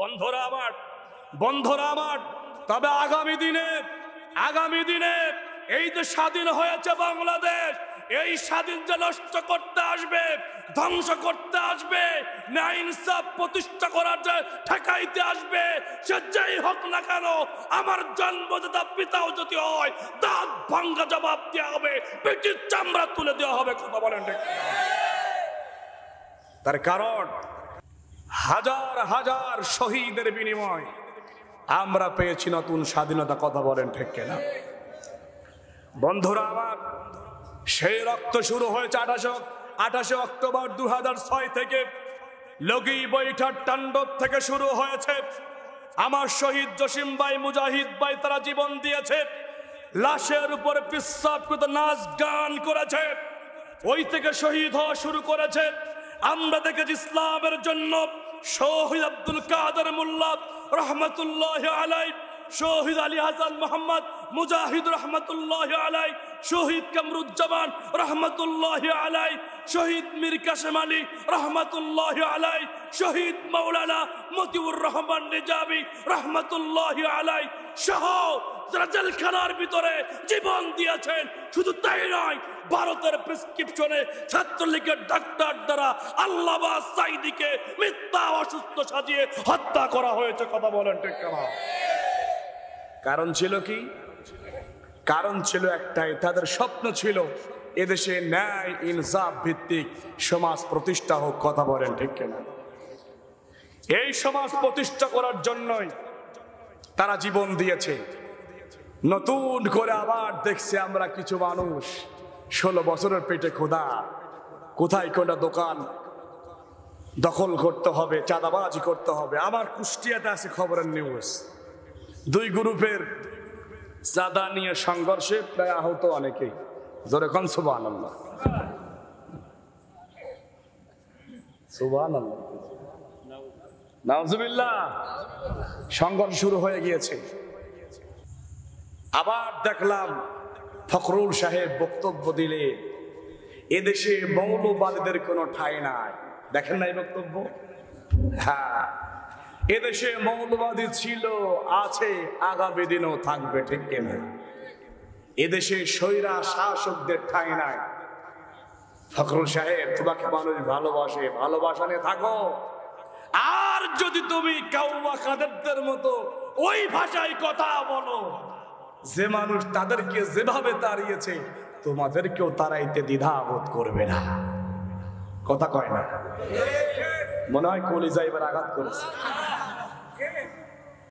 বন্ধুরা আমার, তবে আগামী দিনে এই যে স্বাধীন হয়েছে বাংলাদেশ, এই স্বাধীন যে নষ্ট করতে আসবে, ধ্বংস করতে আসবে, ন্যায় ইনসাফ প্রতিষ্ঠা করার যে ঠেকাইতে আসবে, সে যেই হোক না কেন, আমার জন্মদাতা পিতাও যদি হয়, দাঁত ভাঙ্গা জবাব দেওয়া হবে, পেটের চামড়া তুলে দেওয়া হবে। কথা বলেন ঠিক? তার কারণ হাজার হাজার শহীদের বিনিময় আমরা পেয়েছি নতুন স্বাধীনতা। কথা বলেন ঠিক কিনা? বন্ধুরা আমার, সেই রক্ত শুরু হয়েছে 28 অক্টোবর 2006 থেকে। লগি বৈঠার তাণ্ডব থেকে শুরু হয়েছে। আমার শহীদ জসিম ভাই, মুজাহিদ ভাই, তারা জীবন দিয়েছে, লাশের উপরে পিশাব করে নাচ গান করেছে। ওই থেকে শহীদ হওয়া শুরু করেছে। আমরা দেখেছি ইসলামের জন্য শহীদ আব্দুল কাদের মোল্লা রহমতুল্লাহ আলাই, শহীদ আলী হাসান মোহাম্মদ মুজাহিদ রহমতুল্লাহ আলাই, শহীদ কামরুজ্জামান রহমতুল্লাহ আলাই, শহীদ মীর কাসেম আলী রহমতুল্লাহ আলাই, শহীদ মাওলানা মতিউর রহমান নিজামী রহমতুল্লাহ আলাই সহ যারা জেলখানার ভিতরে জীবন দিয়েছেন। শুধু তাই নয়, ভারতের প্রেসক্রিপশনে ছাত্রলীগের ডাক্তার দ্বারা আল্লাহবাজ সাইদিকে মিথ্যা অসুস্থ সাজিয়ে হত্যা করা হয়েছে। কথা বলেন ঠিক কিনা? কারণ ছিল কি? কারণ ছিল একটাই, তাদের স্বপ্ন ছিল এদেশে ন্যায় ইনসাফ ভিত্তিক সমাজ প্রতিষ্ঠা হোক। কথা বলেন ঠিক কিনা? এই সমাজ প্রতিষ্ঠা করার জন্যই তারা জীবন দিয়েছে। নতুন করে আবার দেখছি আমরা কিছু মানুষ 16 বছরের পেটে ক্ষুধা, কোথায় কোনটা দোকান দখল করতে হবে, চাঁদাবাজি করতে হবে। আমার কুষ্টিয়াতে আছে খবরের নিউজ, 2 গ্রুপের চাঁদা নিয়ে সংঘর্ষে প্রায় আহত অনেকেই। জোরে কোন সুবহানাল্লাহ, সুবহানাল্লাহ, নাউজুবিল্লাহ। সংঘর্ষ শুরু হয়ে গিয়েছে। আবার দেখলাম ফখরুল সাহেব বক্তব্য দিলে এদেশে মৌলবাদীদের কোনো ঠাঁই নাই। দেখেন নাই বক্তব্য? হ্যাঁ, এদেশে মৌলবাদী ছিল, আছে, আগামী দিনও থাকবে। ঠিক কিনা? এদেশে স্বৈরা শাসকদের ঠাঁই নাই। ফখরুল সাহেব, তোমাকে মানুষ ভালোবাসে, ভালোবাসা নিয়ে থাকো। আর যদি তুমি কাউয়া কাদেরদের মতো ওই ভাষায় কথা বলো, যে মানুষ তাদেরকে যেভাবে তাড়িয়েছে তোমাদেরকেও তাড়াইতে দ্বিধা বোধ করবে না। কথা কয় না? মনে হয় কলিজা এবার আঘাত করেছে।